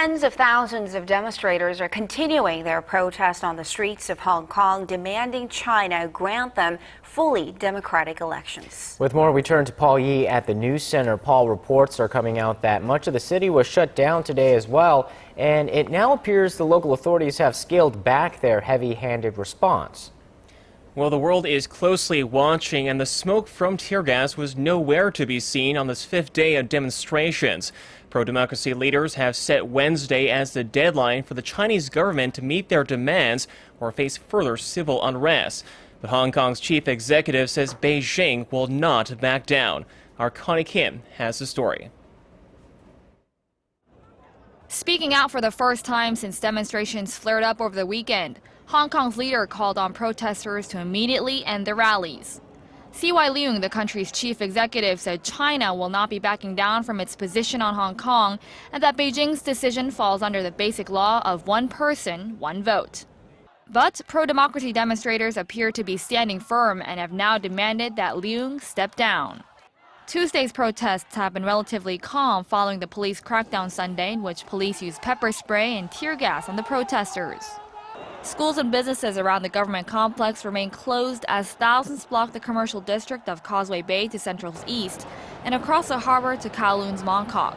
Tens of thousands of demonstrators are continuing their protest on the streets of Hong Kong, demanding China grant them fully democratic elections. With more, we turn to Paul Yee at the News Center. Paul, reports are coming out that much of the city was shut down today as well, and it now appears the local authorities have scaled back their heavy-handed response. Well, the world is closely watching, and the smoke from tear gas was nowhere to be seen on this fifth day of demonstrations. Pro-democracy leaders have set Wednesday as the deadline for the Chinese government to meet their demands or face further civil unrest. But Hong Kong's chief executive says Beijing will not back down. Our Connie Kim has the story. Speaking out for the first time since demonstrations flared up over the weekend, Hong Kong's leader called on protesters to immediately end the rallies. C.Y. Leung, the country's chief executive, said China will not be backing down from its position on Hong Kong and that Beijing's decision falls under the basic law of one person, one vote. But pro-democracy demonstrators appear to be standing firm and have now demanded that Leung step down. Tuesday's protests have been relatively calm following the police crackdown Sunday, in which police used pepper spray and tear gas on the protesters. Schools and businesses around the government complex remain closed as thousands block the commercial district of Causeway Bay to Central's east and across the harbor to Kowloon's Mongkok.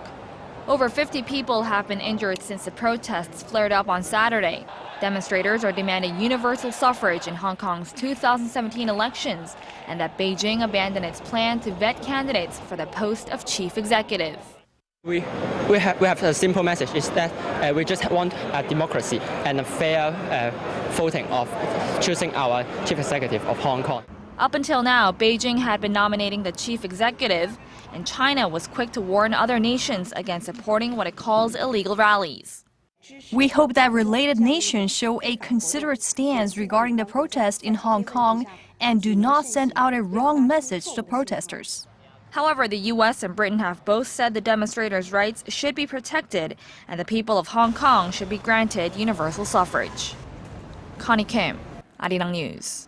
Over 50 people have been injured since the protests flared up on Saturday. Demonstrators are demanding universal suffrage in Hong Kong's 2017 elections and that Beijing abandon its plan to vet candidates for the post of chief executive. We have a simple message, is that we just want a democracy and a fair voting of choosing our chief executive of Hong Kong. Up until now, Beijing had been nominating the chief executive, and China was quick to warn other nations against supporting what it calls illegal rallies. We hope that related nations show a considerate stance regarding the protest in Hong Kong and do not send out a wrong message to protesters. However, the U.S. and Britain have both said the demonstrators' rights should be protected and the people of Hong Kong should be granted universal suffrage. Connie Kim, Arirang News.